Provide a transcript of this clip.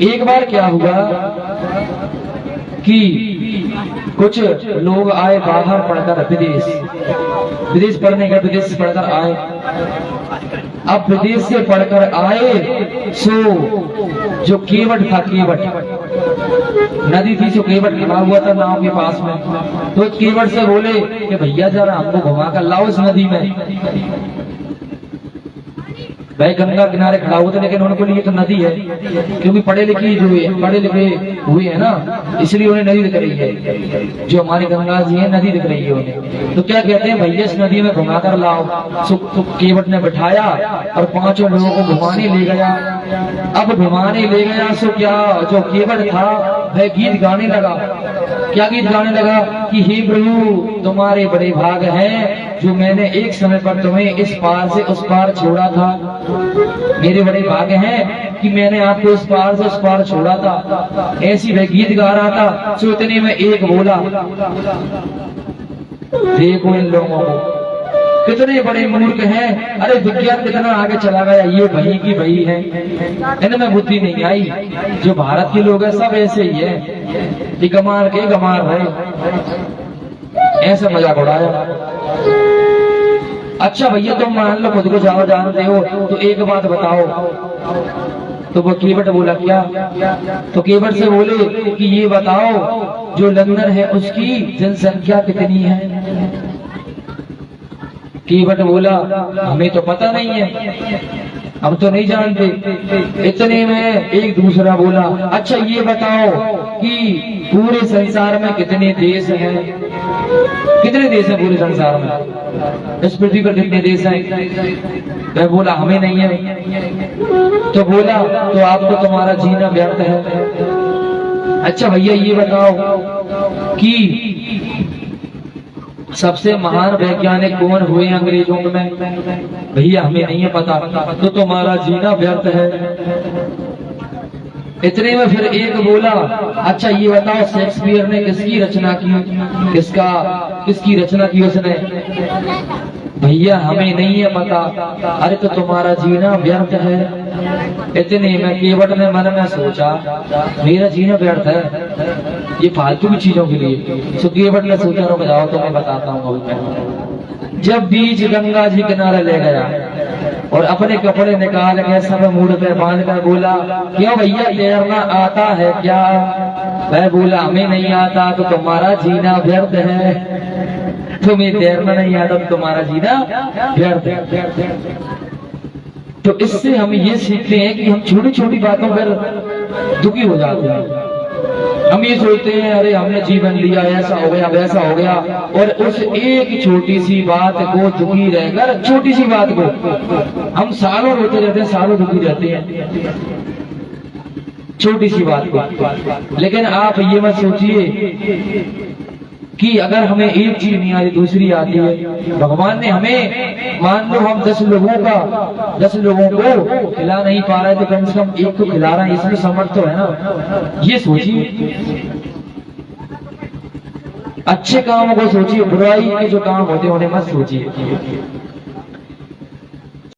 एक बार क्या हुआ कि कुछ लोग आए बाहर पढ़कर, विदेश पढ़ने का, विदेश से पढ़कर आए। अब विदेश से पढ़कर आए सो जो केवट था, केवट नदी थी, सो केवट खड़ा हुआ था नाव के पास में। तो केवट से बोले कि भैया जरा हमको घुमा कर लाओ इस नदी में। भाई गंगा किनारे खड़ा हुआ था, लेकिन उनको लिए तो नदी है, क्योंकि पढ़े लिखे हुए है ना, इसलिए उन्हें नदी दिख रही है। जो हमारी गंगा जी है नदी दिख रही है उन्हें। तो क्या कहते हैं, भैया इस नदी में घुमा कर लाओ। तो केवट ने बिठाया और 5 लोगों को घुमाने ले गया। अब घुमाने ले गया सो क्या जो केवट था वह गीत गाने लगा। क्या गीत गाने लगा कि हे प्रभु तुम्हारे बड़े भाग हैं जो मैंने एक समय पर तुम्हें इस पार से उस पार छोड़ा था। मेरे बड़े भाग हैं कि मैंने आपको इस पार से उस पार छोड़ा था। ऐसी वह गीत गा रहा था। सो इतने में एक बोला, देखो इन लोगों को कितने बड़े मूर्ख हैं। अरे विज्ञान कितना आगे चला गया, ये वही की वही है, इनमें बुद्धि नहीं आई। जो भारत के लोग हैं सब ऐसे ही है, कि गमार के गमार है, ऐसा मजाक उड़ाया। अच्छा भैया तुम मान लो खुद को जाओ जानते हो, तो एक बात बताओ। तो वो केवट बोला क्या? तो केवट से बोले कि ये बताओ जो लंदन है उसकी जनसंख्या कितनी है? केवट बोला हमें तो पता नहीं है, हम तो नहीं जानते। इतने में एक दूसरा बोला, अच्छा ये बताओ कि पूरे संसार में कितने देश हैं? कितने देश हैं पूरे संसार में? इस पृथ्वी पर कितने देश हैं? वह बोला हमें नहीं है। तो बोला तो आपको तुम्हारा जीना व्यर्थ है। अच्छा भैया ये बताओ कि सबसे महान वैज्ञानिक कौन हुए अंग्रेजों में? भैया हमें नहीं है पता। तो तुम्हारा जीना व्यर्थ है। इतने में फिर एक बोला, अच्छा ये बताओ शेक्सपियर ने किसकी रचना की? किसकी रचना की उसने? भैया हमें नहीं है पता। अरे तो तुम्हारा जीना व्यर्थ है। इतने में केवट ने मन में सोचा मेरा जीना व्यर्थ है, ये फालतू की चीजों के लिए। सो केवट ने सोचा रुक जाओ तो मैं बताता हूँ। जब बीच गंगा जी किनारे ले गया और अपने कपड़े निकाल के सब मुड़ पे बांध कर बोला, क्यों भैया तैरना आता है क्या? वह बोला हमें नहीं आता। तो तुम्हारा जीना व्यर्थ है। तुम्हें तैरना नहीं आता तो तुम्हारा जीना व्यर्थ है। तो इससे हम ये सीखते हैं कि हम छोटी छोटी बातों पर दुखी हो जाते हैं। हम ये सोचते हैं अरे हमने जीवन लिया, ऐसा हो गया वैसा हो गया, और उस एक छोटी सी बात को दुखी रहकर, छोटी सी बात को हम सालों रोते रहते हैं, सालों दुखी रहते हैं छोटी सी बात को। लेकिन आप ये मत सोचिए कि अगर हमें एक चीज नहीं आती दूसरी आती है। भगवान ने हमें, मान लो हम 10 लोगों को खिला नहीं पा रहे तो कम से कम एक को खिला रहे हैं, इसमें समर्थ तो है ना। ये सोचिए, अच्छे कामों को सोचिए, बुराई के जो काम होते हैं उन्हें मत सोचिए।